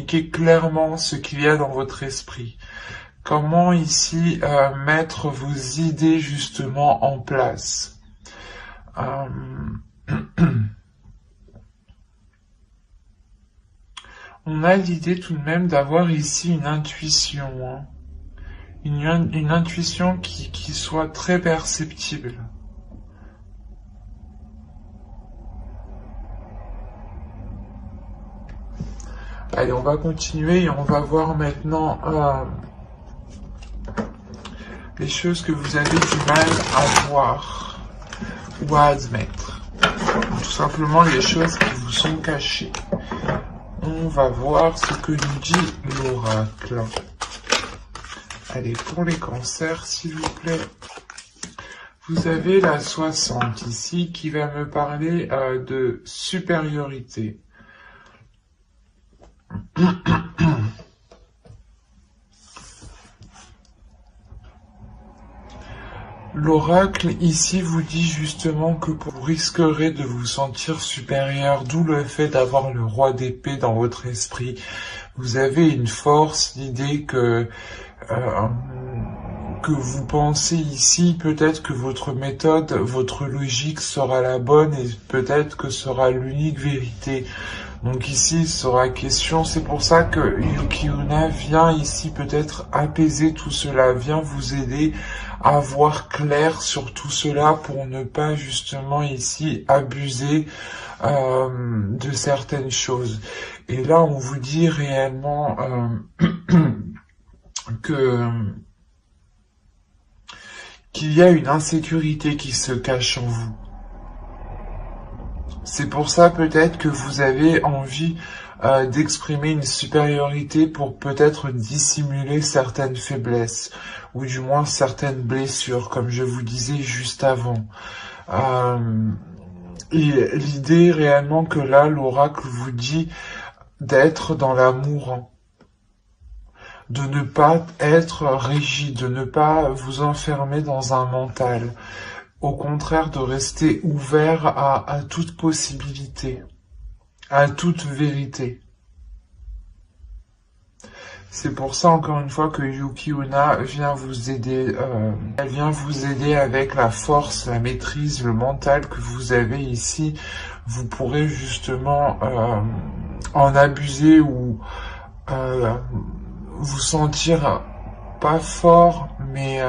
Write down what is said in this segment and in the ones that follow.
Communiquez clairement ce qu'il y a dans votre esprit. Comment ici mettre vos idées justement en place. On a l'idée tout de même d'avoir ici une intuition, hein. Une intuition qui soit très perceptible. Allez, on va continuer et on va voir maintenant les choses que vous avez du mal à voir ou à admettre. Tout simplement les choses qui vous sont cachées. On va voir ce que nous dit l'oracle. Allez, pour les cancers, s'il vous plaît. Vous avez la 60 ici qui va me parler de supériorité. L'oracle ici vous dit justement que vous risquerez de vous sentir supérieur, d'où le fait d'avoir le roi d'épée dans votre esprit. Vous avez une force, l'idée que vous pensez ici, peut-être que votre méthode, votre logique sera la bonne et peut-être que sera l'unique vérité. Donc ici, il sera question, c'est pour ça que Yuki-onna vient ici peut-être apaiser tout cela, vient vous aider à voir clair sur tout cela pour ne pas justement ici abuser de certaines choses. Et là, on vous dit réellement qu'il y a une insécurité qui se cache en vous. C'est pour ça peut-être que vous avez envie d'exprimer une supériorité pour peut-être dissimuler certaines faiblesses ou du moins certaines blessures, comme je vous disais juste avant. Et l'idée réellement que là, l'oracle vous dit d'être dans l'amour, de ne pas être rigide, de ne pas vous enfermer dans un mental. Au contraire, de rester ouvert à toute possibilité, à toute vérité. C'est pour ça, encore une fois, que Yuki-onna vient vous aider. Elle vient vous aider avec la force, la maîtrise, le mental que vous avez ici. Vous pourrez justement en abuser ou vous sentir pas fort, mais...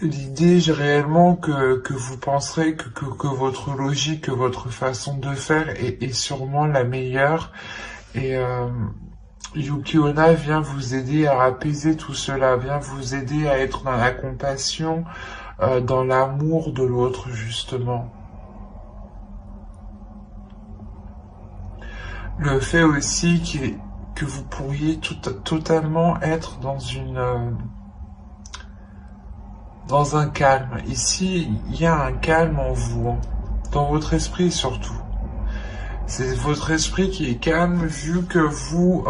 l'idée réellement que vous penserez que votre logique, que votre façon de faire est sûrement la meilleure. Et Yuki-onna vient vous aider à apaiser tout cela, vient vous aider à être dans la compassion, dans l'amour de l'autre justement. Le fait aussi que vous pourriez totalement être dans un calme. Ici, il y a un calme en vous, hein, dans votre esprit surtout. C'est votre esprit qui est calme vu que vous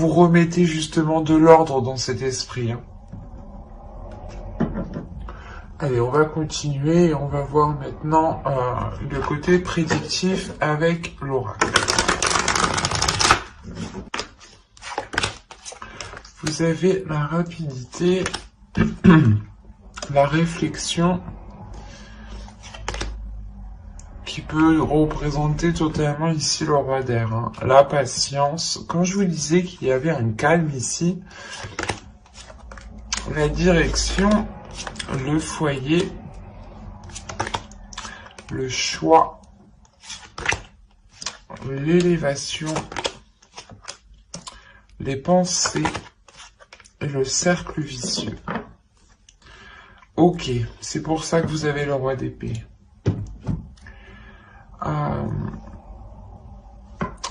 remettez justement de l'ordre dans cet esprit. Hein. Allez, on va continuer et on va voir maintenant le côté prédictif avec l'oracle. Vous avez la rapidité, la réflexion, qui peut représenter totalement ici le roi d'air. Hein. La patience. Quand je vous disais qu'il y avait un calme ici, la direction, le foyer, le choix, l'élévation, les pensées et le cercle vicieux. Ok, c'est pour ça que vous avez le roi d'épée.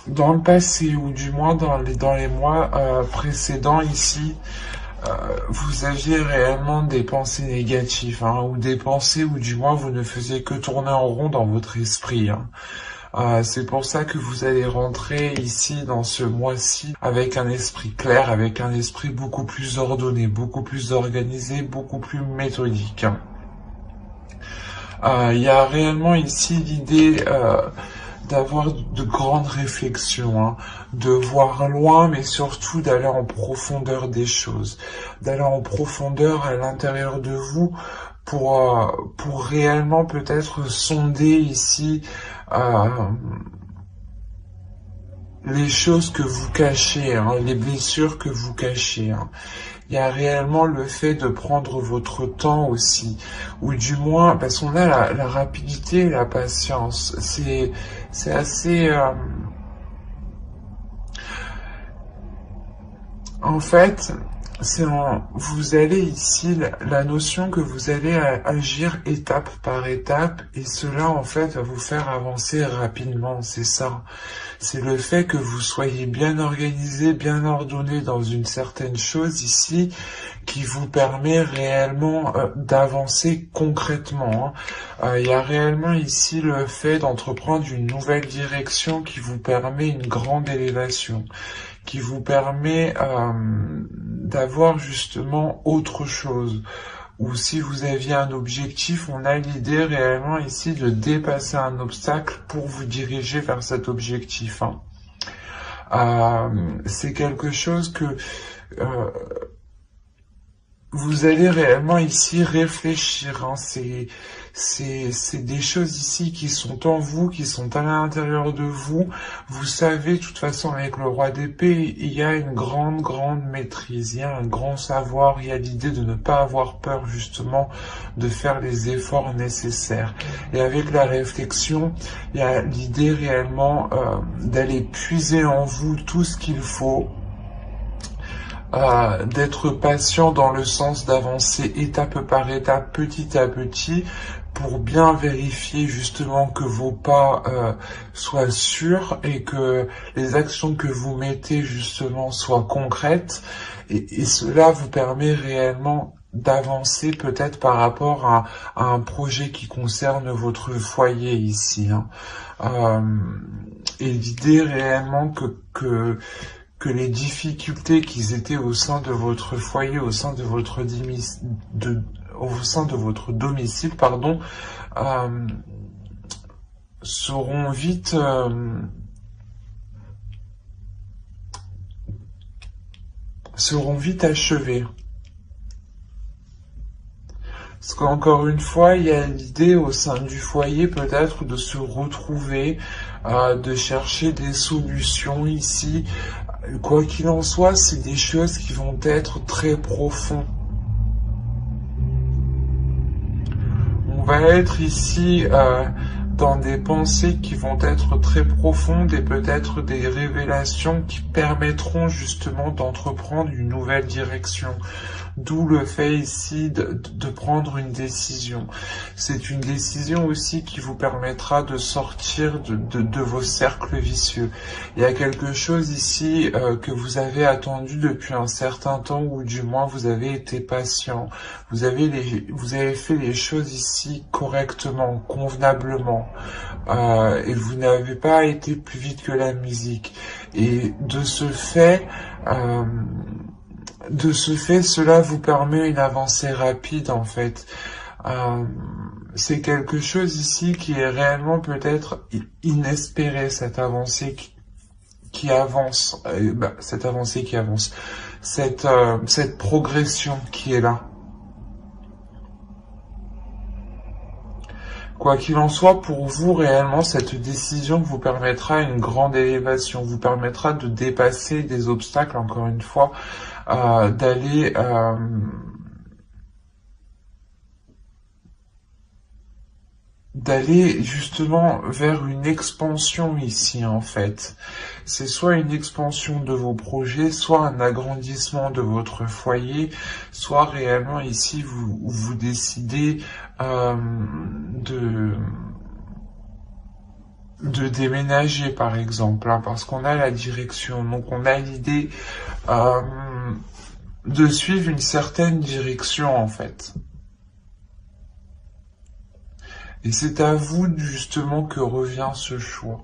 Dans le passé, ou du moins dans les mois précédents ici, vous aviez réellement des pensées négatives, hein, ou des pensées où du moins vous ne faisiez que tourner en rond dans votre esprit. Hein. C'est pour ça que vous allez rentrer ici dans ce mois-ci avec un esprit clair, avec un esprit beaucoup plus ordonné, beaucoup plus organisé, beaucoup plus méthodique. Hein. Il y a réellement ici l'idée d'avoir de grandes réflexions, hein, de voir loin, mais surtout d'aller en profondeur des choses, d'aller en profondeur à l'intérieur de vous pour réellement peut-être sonder ici les choses que vous cachez, hein, les blessures que vous cachez. Hein. Il y a réellement le fait de prendre votre temps aussi, ou du moins, parce qu'on a la rapidité et la patience. C'est assez... En fait, vous allez ici, la notion que vous allez agir étape par étape, et cela en fait va vous faire avancer rapidement, c'est ça. C'est le fait que vous soyez bien organisé, bien ordonné dans une certaine chose ici, qui vous permet réellement d'avancer concrètement. Hein. Il y a réellement ici le fait d'entreprendre une nouvelle direction qui vous permet une grande élévation, qui vous permet d'avoir justement autre chose. Ou si vous aviez un objectif, on a l'idée réellement ici de dépasser un obstacle pour vous diriger vers cet objectif. Hein. C'est quelque chose que vous allez réellement ici réfléchir. Hein. C'est des choses ici qui sont en vous, qui sont à l'intérieur de vous. Vous savez, de toute façon, avec le roi d'épée, il y a une grande maîtrise, il y a un grand savoir, il y a l'idée de ne pas avoir peur, justement, de faire les efforts nécessaires. Et avec la réflexion, il y a l'idée réellement d'aller puiser en vous tout ce qu'il faut, d'être patient dans le sens d'avancer étape par étape, petit à petit, pour bien vérifier justement que vos pas soient sûrs et que les actions que vous mettez justement soient concrètes. Et cela vous permet réellement d'avancer peut-être par rapport à un projet qui concerne votre foyer ici. Hein. Et l'idée réellement que les difficultés qui étaient au sein de votre foyer, au sein de votre domicile, pardon, seront vite achevées. Parce qu'encore une fois, il y a l'idée au sein du foyer peut-être de se retrouver, de chercher des solutions ici. Quoi qu'il en soit, c'est des choses qui vont être très profondes. On va être ici dans des pensées qui vont être très profondes et peut-être des révélations qui permettront justement d'entreprendre une nouvelle direction. D'où le fait ici de prendre une décision. C'est une décision aussi qui vous permettra de sortir de vos cercles vicieux. Il y a quelque chose ici que vous avez attendu depuis un certain temps, ou du moins vous avez été patient. Vous avez fait les choses ici correctement, convenablement. Et vous n'avez pas été plus vite que la musique. Et de ce fait, cela vous permet une avancée rapide en fait. C'est quelque chose ici qui est réellement peut-être inespéré, cette avancée qui avance, cette progression qui est là. Quoi qu'il en soit, pour vous, réellement, cette décision vous permettra une grande élévation, vous permettra de dépasser des obstacles, encore une fois, d'aller justement vers une expansion ici, en fait. C'est soit une expansion de vos projets, soit un agrandissement de votre foyer, soit réellement ici, vous décidez de déménager, par exemple, hein, parce qu'on a la direction, donc on a l'idée de suivre une certaine direction, en fait. Et c'est à vous, justement, que revient ce choix.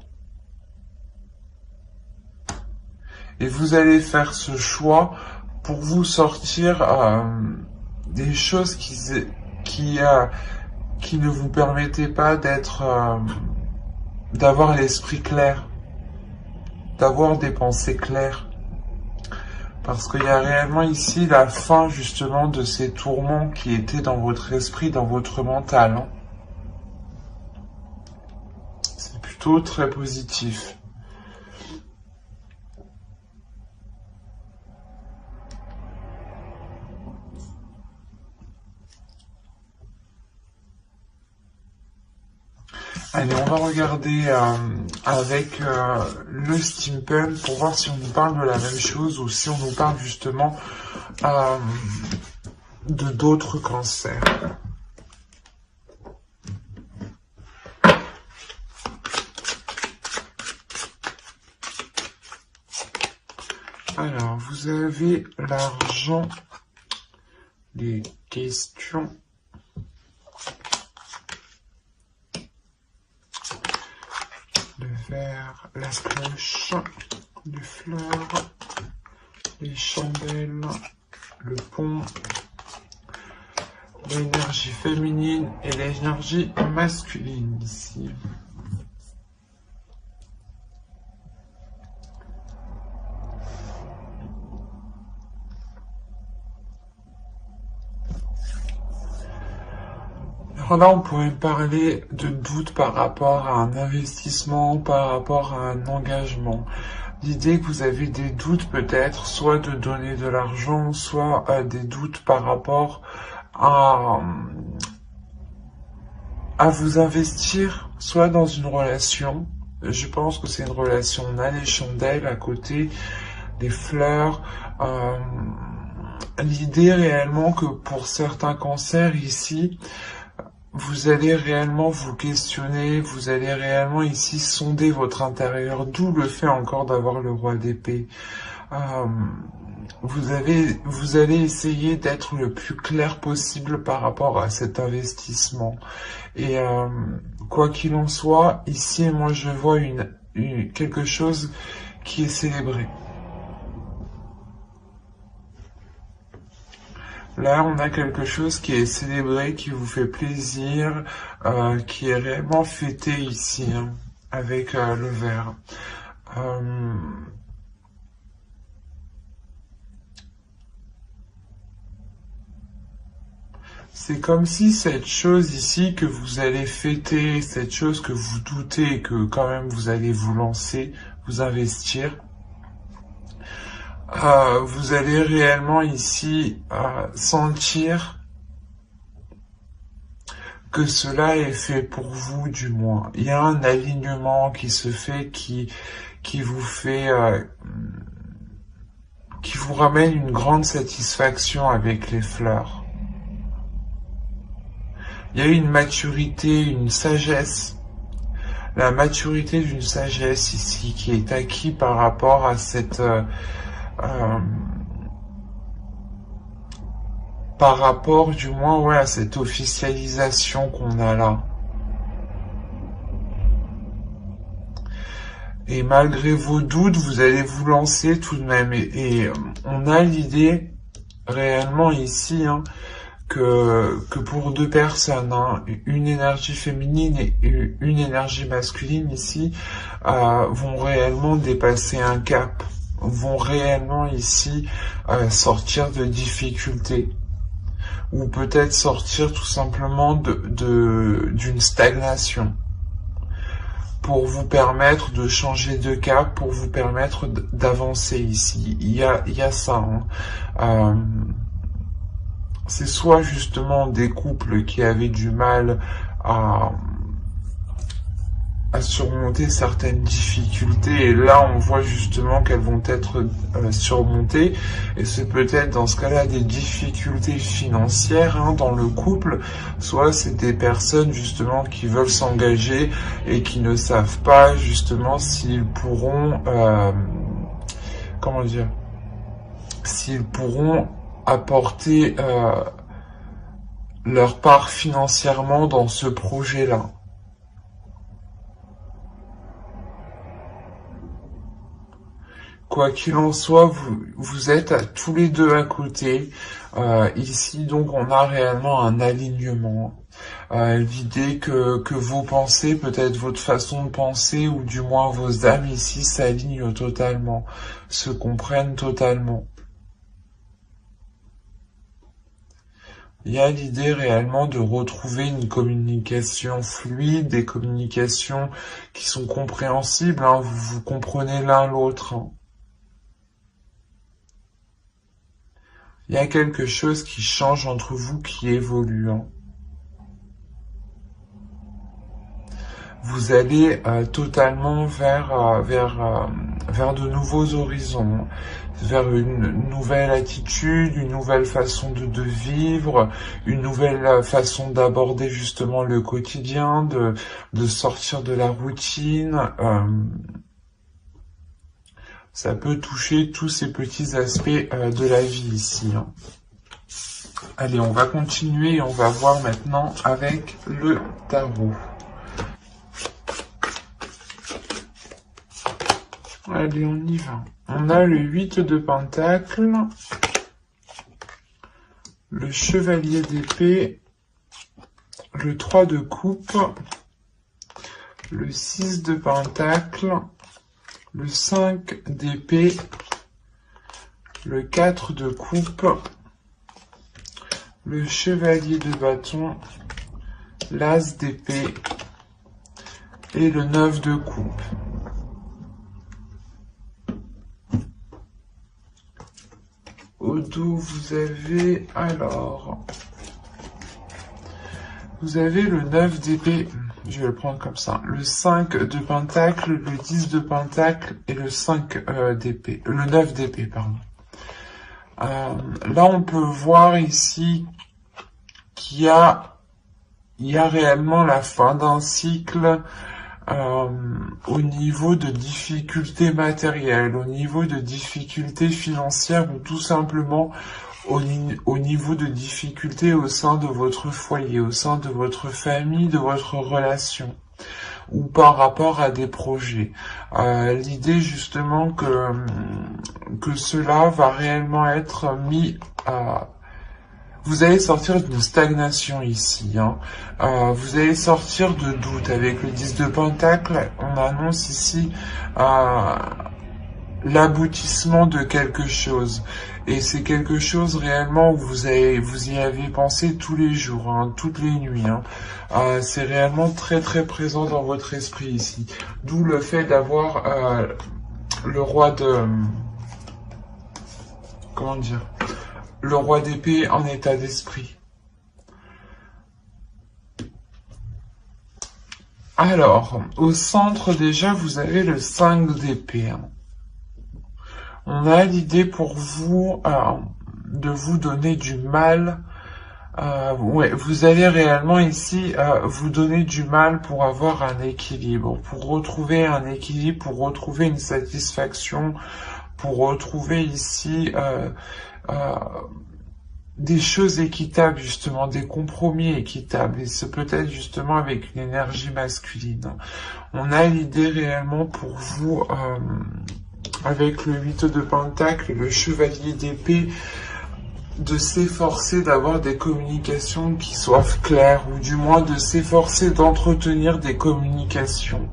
Et vous allez faire ce choix pour vous sortir des choses qui ne vous permettaient pas d'avoir l'esprit clair, d'avoir des pensées claires. Parce qu'il y a réellement ici la fin justement de ces tourments qui étaient dans votre esprit, dans votre mental. Hein. C'est plutôt très positif. Allez, on va regarder avec le steampunk pour voir si on nous parle de la même chose ou si on nous parle justement de d'autres cancers. Alors, vous avez l'argent, les questions. Le verre, la cloche, les fleurs, les chandelles, le pont, l'énergie féminine et l'énergie masculine ici. Alors là, on pourrait parler de doute par rapport à un investissement, par rapport à un engagement. L'idée que vous avez des doutes peut-être, soit de donner de l'argent, soit des doutes par rapport à vous investir, soit dans une relation. Je pense que c'est une relation. On a les chandelles à côté, des fleurs. L'idée réellement que pour certains cancers ici, vous allez réellement vous questionner, vous allez réellement ici sonder votre intérieur, d'où le fait encore d'avoir le roi d'épée. Vous allez essayer d'être le plus clair possible par rapport à cet investissement. Et quoi qu'il en soit, ici, moi je vois quelque chose qui est célébré. Là, on a quelque chose qui est célébré, qui vous fait plaisir, qui est réellement fêté ici, hein, avec le verre. C'est comme si cette chose ici que vous allez fêter, cette chose que vous doutez que quand même vous allez vous lancer, vous investir, vous allez réellement ici sentir que cela est fait pour vous du moins. Il y a un alignement qui se fait, qui vous fait, qui vous ramène une grande satisfaction avec les fleurs. Il y a une maturité, une sagesse. La maturité d'une sagesse ici qui est acquise par rapport à cette par rapport du moins ouais, à cette officialisation qu'on a là. Et malgré vos doutes, vous allez vous lancer tout de même. Et on a l'idée réellement ici hein, que pour deux personnes, hein, une énergie féminine et une énergie masculine ici, vont réellement dépasser un cap, vont réellement ici sortir de difficultés, ou peut-être sortir tout simplement d'une stagnation, pour vous permettre de changer de cap, pour vous permettre d'avancer ici. Il y a ça, hein. C'est soit justement des couples qui avaient du mal à surmonter certaines difficultés, et là on voit justement qu'elles vont être surmontées, et c'est peut-être dans ce cas-là des difficultés financières hein, dans le couple, soit c'est des personnes justement qui veulent s'engager et qui ne savent pas justement s'ils pourront, comment dire, s'ils pourront apporter leur part financièrement dans ce projet-là. Quoi qu'il en soit, vous êtes tous les deux à côté. Ici, donc, on a réellement un alignement. L'idée que vos pensées, peut-être votre façon de penser, ou du moins vos âmes ici, s'alignent totalement, se comprennent totalement. Il y a l'idée réellement de retrouver une communication fluide, des communications qui sont compréhensibles, hein, vous comprenez l'un l'autre. Hein. Il y a quelque chose qui change entre vous, qui évolue. Hein. Vous allez totalement vers de nouveaux horizons, vers une nouvelle attitude, une nouvelle façon de vivre, une nouvelle façon d'aborder justement le quotidien, de sortir de la routine. Ça peut toucher tous ces petits aspects de la vie ici. Hein. Allez, on va continuer et on va voir maintenant avec le tarot. Allez, on y va. On a le 8 de Pentacles, le Chevalier d'épée, le 3 de coupe, le 6 de Pentacles, le 5 d'épée, le 4 de coupe, le Chevalier de bâton, l'As d'épée et le 9 de coupe. Au dos, vous avez, vous avez le 9 d'épée, je vais le prendre comme ça, le 5 de Pentacle, le 10 de Pentacle et le 5 d'épée, le 9 d'épée, pardon. Là, on peut voir ici qu'il y a réellement la fin d'un cycle au niveau de difficultés matérielles, au niveau de difficultés financières ou tout simplement au niveau de difficultés au sein de votre foyer, au sein de votre famille, de votre relation ou par rapport à des projets. L'idée justement que cela va réellement être mis à... Vous allez sortir d'une stagnation ici. Hein. Vous allez sortir de doute. Avec le 10 de Pentacle, on annonce ici l'aboutissement de quelque chose. Et c'est quelque chose réellement où vous y avez pensé tous les jours, hein, toutes les nuits. Hein. C'est réellement très très présent dans votre esprit ici. D'où le fait d'avoir le roi de... Comment dire ? Le roi d'épée en état d'esprit. Alors, au centre déjà, vous avez le 5 d'épée. On a l'idée pour vous de vous donner du mal. Ouais, vous allez réellement ici vous donner du mal pour avoir un équilibre, pour retrouver un équilibre, pour retrouver une satisfaction, pour retrouver ici... des choses équitables, justement, des compromis équitables, et ce peut-être justement avec une énergie masculine. On a l'idée réellement pour vous, avec le 8 de Pentacle et le Chevalier d'épée, de s'efforcer d'avoir des communications qui soient claires, ou du moins de s'efforcer d'entretenir des communications.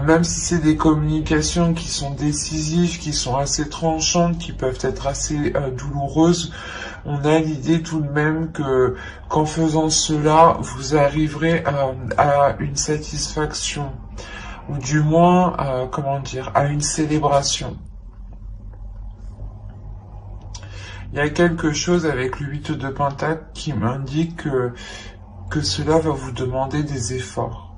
Même si c'est des communications qui sont décisives, qui sont assez tranchantes, qui peuvent être assez douloureuses, on a l'idée tout de même que qu'en faisant cela, vous arriverez à une satisfaction, ou du moins, comment dire, à une célébration. Il y a quelque chose avec le 8 de Pentacle qui m'indique que cela va vous demander des efforts.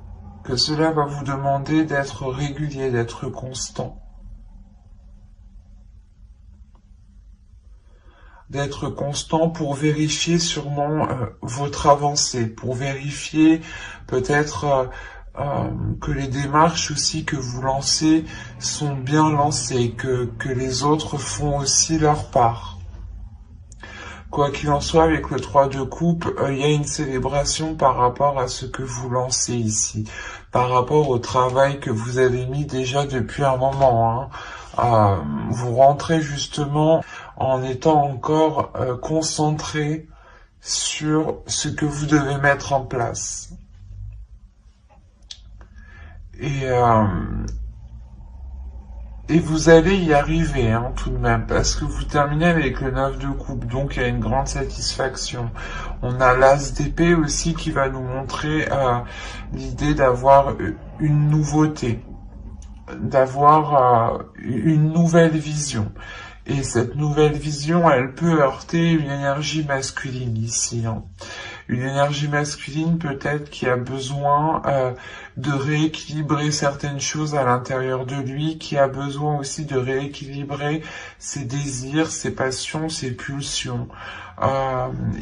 Que cela va vous demander d'être régulier, d'être constant. D'être constant pour vérifier sûrement votre avancée, pour vérifier peut-être que les démarches aussi que vous lancez sont bien lancées, que les autres font aussi leur part. Quoi qu'il en soit, avec le 3 de coupe, il y a une célébration par rapport à ce que vous lancez ici, par rapport au travail que vous avez mis déjà depuis un moment. Hein. Vous rentrez justement en étant encore concentré sur ce que vous devez mettre en place. Et vous allez y arriver, hein, tout de même, parce que vous terminez avec le 9 de coupe, donc il y a une grande satisfaction. On a l'as d'épée aussi qui va nous montrer l'idée d'avoir une nouveauté, d'avoir une nouvelle vision. Et cette nouvelle vision, elle peut heurter une énergie masculine ici, hein. Une énergie masculine peut-être qui a besoin de rééquilibrer certaines choses à l'intérieur de lui, qui a besoin aussi de rééquilibrer ses désirs, ses passions, ses pulsions.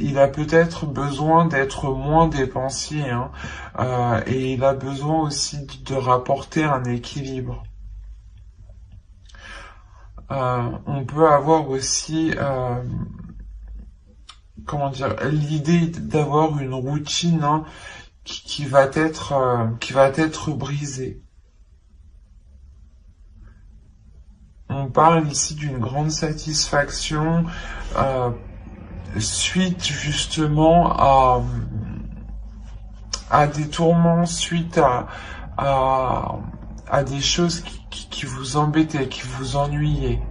Il a peut-être besoin d'être moins dépensier, hein, et il a besoin aussi de rapporter un équilibre. On peut avoir aussi comment dire, l'idée d'avoir une routine, hein, qui va être brisée. On parle ici d'une grande satisfaction suite justement à des tourments, suite à des choses qui vous embêtaient, qui vous ennuyaient.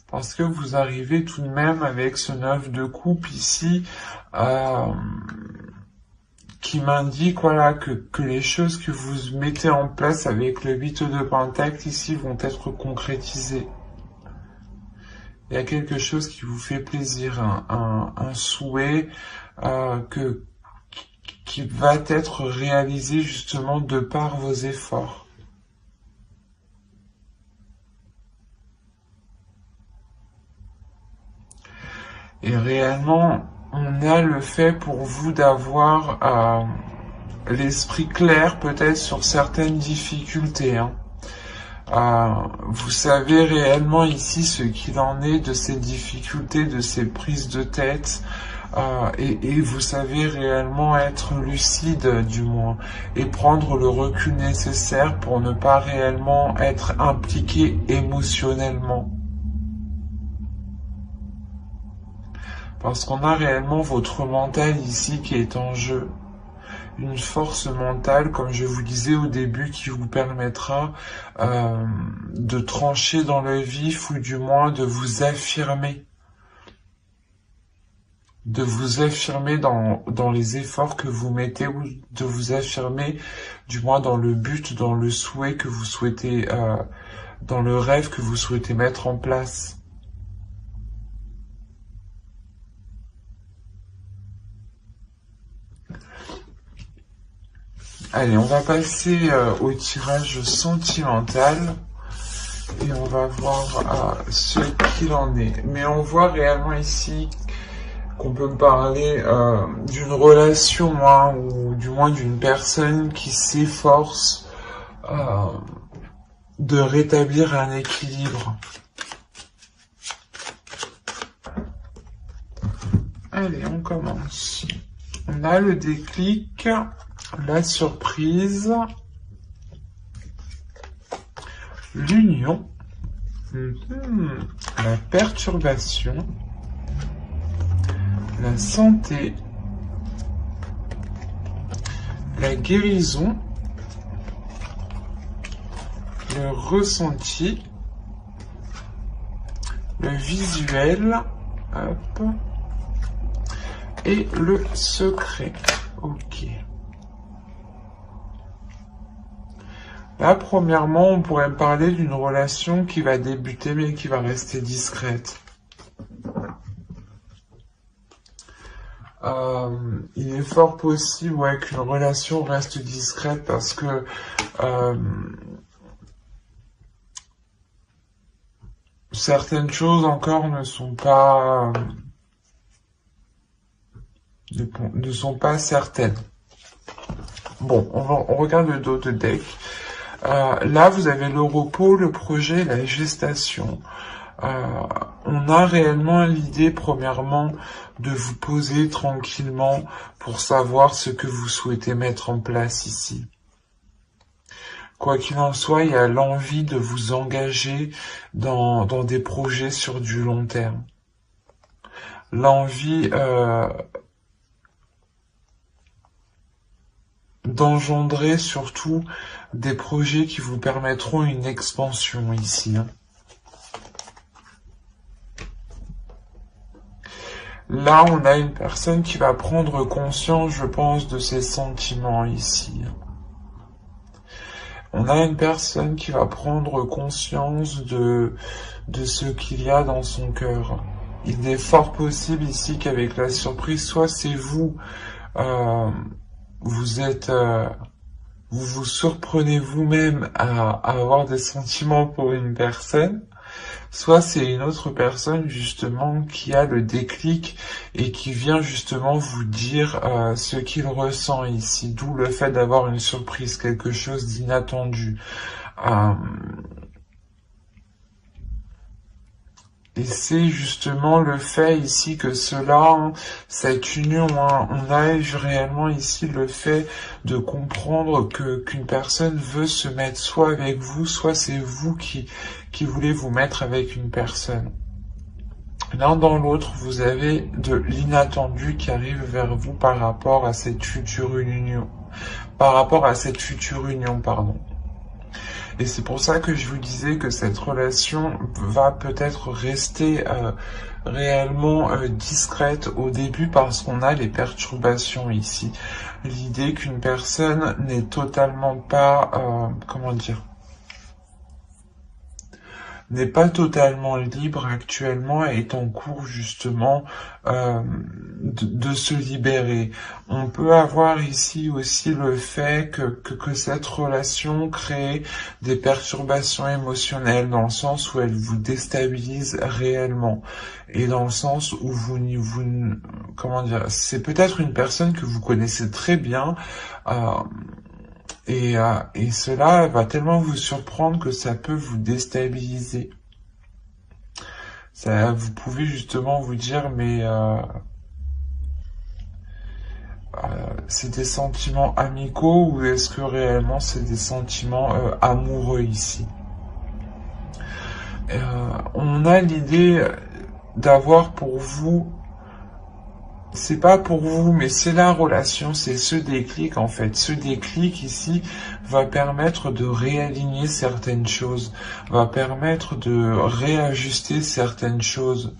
Parce que vous arrivez tout de même avec ce 9 de coupe ici, qui m'indique voilà, que les choses que vous mettez en place avec le 8 de pentacle ici vont être concrétisées. Il y a quelque chose qui vous fait plaisir, un souhait qui va être réalisé justement de par vos efforts. Et réellement, on a le fait pour vous d'avoir l'esprit clair peut-être sur certaines difficultés, hein. Vous savez réellement ici ce qu'il en est de ces difficultés, de ces prises de tête, et vous savez réellement être lucide du moins, et prendre le recul nécessaire pour ne pas réellement être impliqué émotionnellement. Parce qu'on a réellement votre mental ici qui est en jeu. Une force mentale, comme je vous disais au début, qui vous permettra de trancher dans le vif ou du moins de vous affirmer. De vous affirmer dans les efforts que vous mettez ou de vous affirmer du moins dans le but, dans le souhait que vous souhaitez, dans le rêve que vous souhaitez mettre en place. Allez, on va passer au tirage sentimental et on va voir ce qu'il en est. Mais on voit réellement ici qu'on peut parler d'une relation, hein, ou du moins d'une personne qui s'efforce de rétablir un équilibre. Allez, on commence. On a le déclic. La surprise, l'union, la perturbation, la santé, la guérison, le ressenti, le visuel, hop, et le secret. Ok. Là, premièrement, on pourrait parler d'une relation qui va débuter mais qui va rester discrète. Il est fort possible, ouais, qu'une relation reste discrète parce que certaines choses encore ne sont pas certaines. Bon, on regarde le dos de deck. Là, vous avez le repos, le projet, la gestation. on a réellement l'idée, premièrement, de vous poser tranquillement pour savoir ce que vous souhaitez mettre en place ici. Quoi qu'il en soit, il y a l'envie de vous engager dans des projets sur du long terme. L'envie d'engendrer surtout des projets qui vous permettront une expansion ici. Là, on a une personne qui va prendre conscience, je pense, de ses sentiments ici. On a une personne qui va prendre conscience de ce qu'il y a dans son cœur. Il est fort possible ici qu'avec la surprise, soit c'est vous, vous vous surprenez vous-même à avoir des sentiments pour une personne, soit c'est une autre personne justement qui a le déclic et qui vient justement vous dire ce qu'il ressent ici, d'où le fait d'avoir une surprise, quelque chose d'inattendu. Et c'est justement le fait ici que cela, cette union, on a réellement ici le fait de comprendre qu'une personne veut se mettre soit avec vous, soit c'est vous qui voulez vous mettre avec une personne. L'un dans l'autre, vous avez de l'inattendu qui arrive vers vous par rapport à cette future union. Et c'est pour ça que je vous disais que cette relation va peut-être rester réellement discrète au début parce qu'on a les perturbations ici. L'idée qu'une personne n'est totalement pas, n'est pas totalement libre actuellement et est en cours justement de se libérer. On peut avoir ici aussi le fait que cette relation crée des perturbations émotionnelles dans le sens où elle vous déstabilise réellement et dans le sens où c'est peut-être une personne que vous connaissez très bien et cela va tellement vous surprendre que ça peut vous déstabiliser. Vous pouvez justement vous dire, mais c'est des sentiments amicaux ou est-ce que réellement c'est des sentiments amoureux ici? On a l'idée d'avoir pour vous, c'est pas pour vous, mais c'est la relation, c'est ce déclic en fait. Ce déclic ici va permettre de réaligner certaines choses, va permettre de réajuster certaines choses.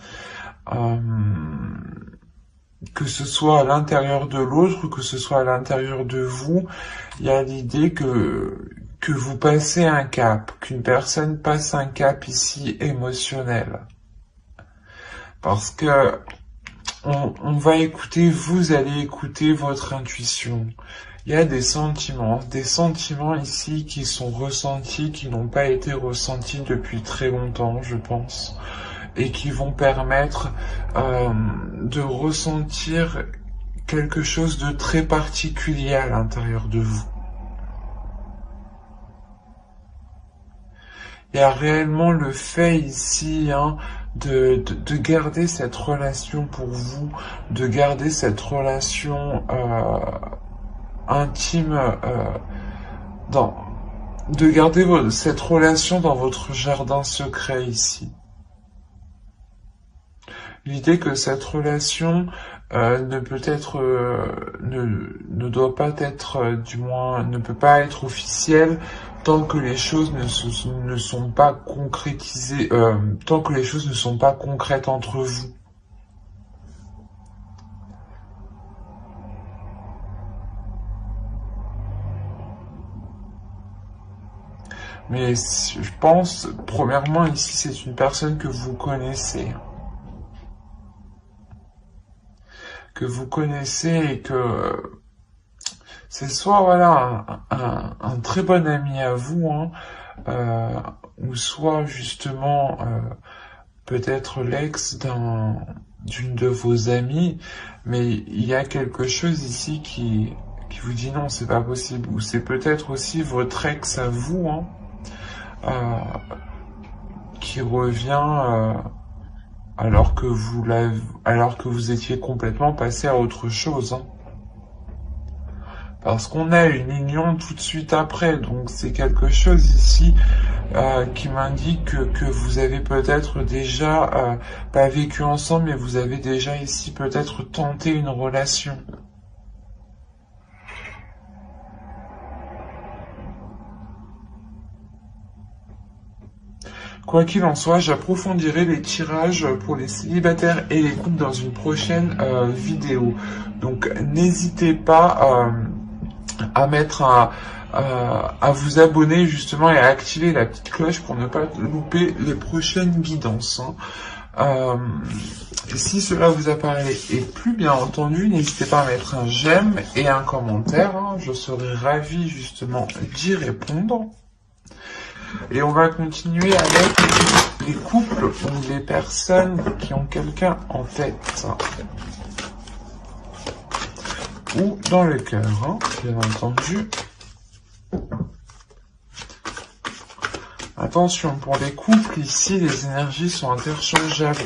Que ce soit à l'intérieur de l'autre, que ce soit à l'intérieur de vous, il y a l'idée que vous passez un cap, qu'une personne passe un cap ici émotionnel. Parce que on va écouter, vous allez écouter votre intuition. Il y a des sentiments ici qui sont ressentis, qui n'ont pas été ressentis depuis très longtemps, je pense, et qui vont permettre de ressentir quelque chose de très particulier à l'intérieur de vous. Il y a réellement le fait ici de garder cette relation pour vous, de garder cette relation intime, de garder cette relation dans votre jardin secret ici. L'idée que cette relation ne doit pas être, du moins, ne peut pas être officielle tant que les choses ne sont pas concrétisées, tant que les choses ne sont pas concrètes entre vous. Mais je pense, premièrement, ici, c'est une personne que vous connaissez. Et que c'est soit voilà un très bon ami à vous, ou soit justement peut-être l'ex d'une de vos amies, mais il y a quelque chose ici qui vous dit non, c'est pas possible, ou c'est peut-être aussi votre ex à vous, qui revient alors que vous étiez complètement passé à autre chose, hein. Parce qu'on a une union tout de suite après, donc c'est quelque chose ici qui m'indique que vous avez peut-être déjà pas vécu ensemble, mais vous avez déjà ici peut-être tenté une relation. Quoi qu'il en soit, j'approfondirai les tirages pour les célibataires et les couples dans une prochaine vidéo. Donc n'hésitez pas à à vous abonner justement et à activer la petite cloche pour ne pas louper les prochaines guidances, hein. Si cela vous a parlé et plus bien entendu, n'hésitez pas à mettre un j'aime et un commentaire, hein. Je serai ravi justement d'y répondre. Et on va continuer avec les couples ou les personnes qui ont quelqu'un en tête. Ou dans le cœur, hein, bien entendu. Attention, pour les couples, ici, les énergies sont interchangeables.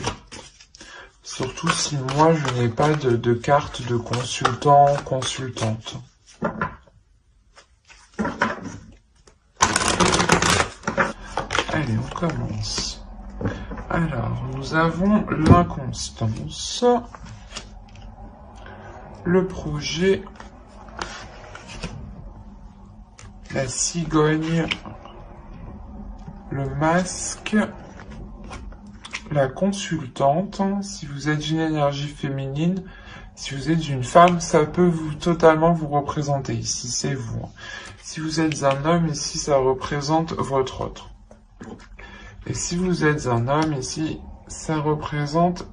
Surtout si moi, je n'ai pas de carte de consultant, consultante. Allez, on commence. Alors, nous avons l'inconstance, le projet, la cigogne, le masque, la consultante. Si vous êtes une énergie féminine, si vous êtes une femme, ça peut totalement vous représenter. Ici, c'est vous. Si vous êtes un homme, ici, ça représente votre autre. Et si vous êtes un homme, ici, ça représente...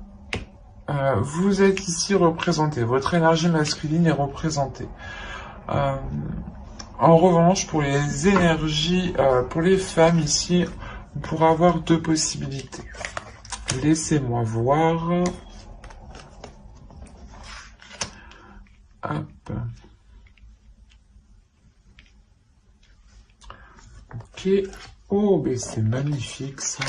vous êtes ici représenté. Votre énergie masculine est représentée. En revanche, pour les énergies, pour les femmes ici, on pourra avoir deux possibilités. Laissez-moi voir. Hop. Ok. Oh, mais c'est magnifique ça.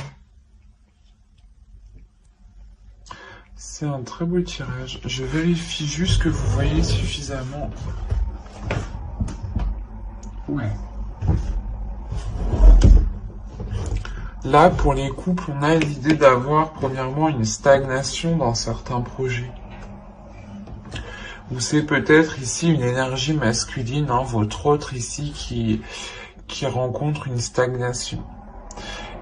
C'est un très beau tirage. Je vérifie juste que vous voyez suffisamment. Ouais. Là, pour les couples, on a l'idée d'avoir premièrement une stagnation dans certains projets. Ou c'est peut-être ici une énergie masculine, hein, votre autre ici qui rencontre une stagnation.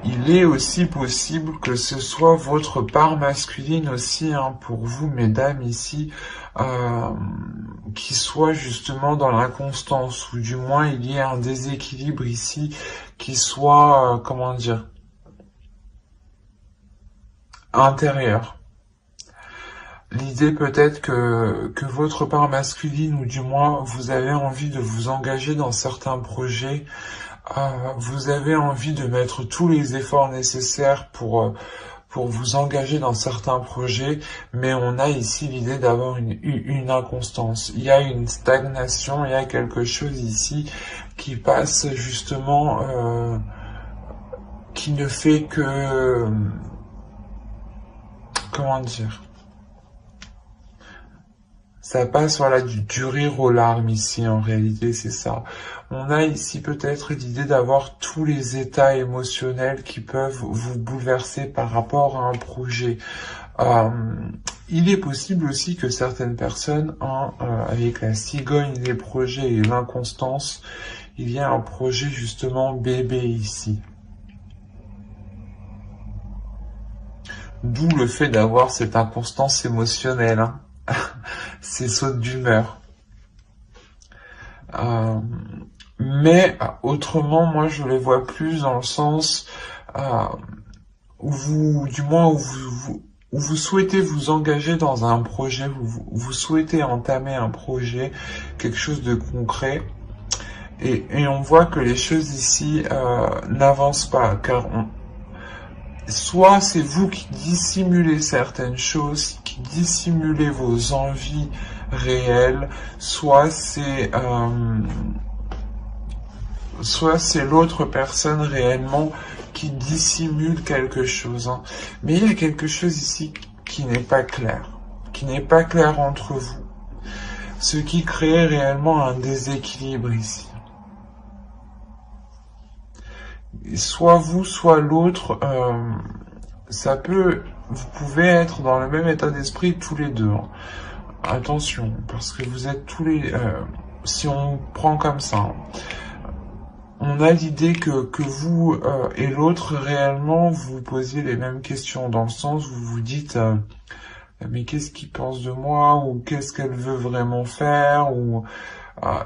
Il est aussi possible que ce soit votre part masculine aussi, hein, pour vous, mesdames, ici, qui soit justement dans l'inconstance, ou du moins il y ait un déséquilibre ici, qui soit, comment dire, intérieur. L'idée peut-être que votre part masculine, ou du moins vous avez envie de vous engager dans certains projets, vous avez envie de mettre tous les efforts nécessaires pour vous engager dans certains projets, mais on a ici l'idée d'avoir une inconstance. Il y a une stagnation, il y a quelque chose ici qui passe justement, qui ne fait que... comment dire, ça passe, voilà, du rire aux larmes ici, en réalité, c'est ça. On a ici peut-être l'idée d'avoir tous les états émotionnels qui peuvent vous bouleverser par rapport à un projet. Il est possible aussi que certaines personnes, avec la cigogne, les projets et l'inconstance, il y a un projet justement bébé ici. D'où le fait d'avoir cette inconstance émotionnelle, hein. Ces sautes d'humeur. Mais autrement, moi je les vois plus dans le sens où vous souhaitez vous engager dans un projet, vous souhaitez entamer un projet, quelque chose de concret, et on voit que les choses ici n'avancent pas, car soit c'est vous qui dissimulez certaines choses, qui dissimulez vos envies réelles, soit c'est l'autre personne réellement qui dissimule quelque chose. Hein. Mais il y a quelque chose ici qui n'est pas clair. Qui n'est pas clair entre vous. Ce qui crée réellement un déséquilibre ici. Soit vous, soit l'autre, ça peut... Vous pouvez être dans le même état d'esprit tous les deux. Hein. Attention, parce que vous êtes tous les... si on prend comme ça, hein, on a l'idée que vous et l'autre, réellement, vous vous posiez les mêmes questions, dans le sens où vous vous dites mais qu'est-ce qu'il pense de moi, ou qu'est-ce qu'elle veut vraiment faire, ou...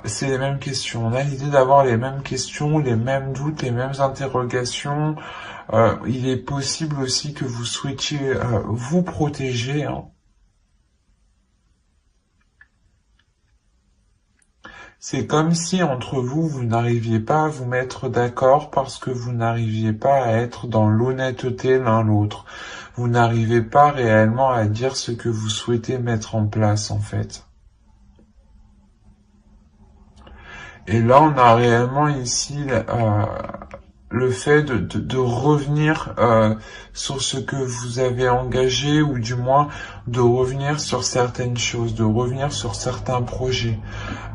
c'est les mêmes questions. On a l'idée d'avoir les mêmes questions, les mêmes doutes, les mêmes interrogations. Il est possible aussi que vous souhaitiez vous protéger, hein. C'est comme si entre vous, vous n'arriviez pas à vous mettre d'accord parce que vous n'arriviez pas à être dans l'honnêteté l'un l'autre. Vous n'arrivez pas réellement à dire ce que vous souhaitez mettre en place, en fait. Et là, on a réellement ici le fait de revenir sur ce que vous avez engagé, ou du moins de revenir sur certaines choses, de revenir sur certains projets.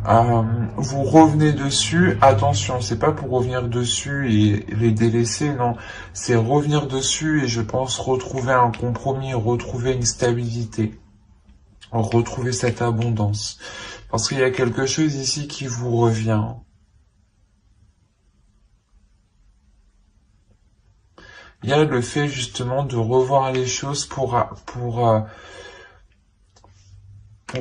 Vous revenez dessus, attention, c'est pas pour revenir dessus et les délaisser, non, c'est revenir dessus et je pense retrouver un compromis, retrouver une stabilité, retrouver cette abondance. Parce qu'il y a quelque chose ici qui vous revient. Il y a le fait justement de revoir les choses pour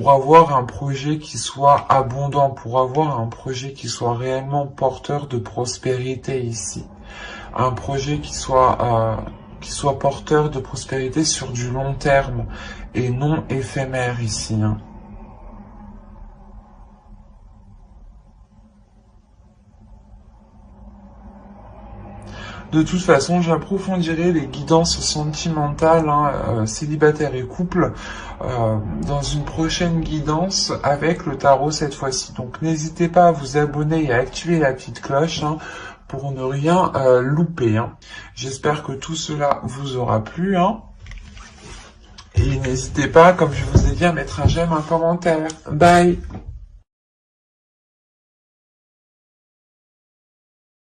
avoir un projet qui soit abondant, pour avoir un projet qui soit réellement porteur de prospérité ici. Un projet qui soit porteur de prospérité sur du long terme et non éphémère ici. Hein. De toute façon, j'approfondirai les guidances sentimentales, hein, célibataires et couples, dans une prochaine guidance avec le tarot cette fois-ci. Donc n'hésitez pas à vous abonner et à activer la petite cloche, hein, pour ne rien louper. Hein. J'espère que tout cela vous aura plu. Hein. Et n'hésitez pas, comme je vous ai dit, à mettre un j'aime, un commentaire. Bye!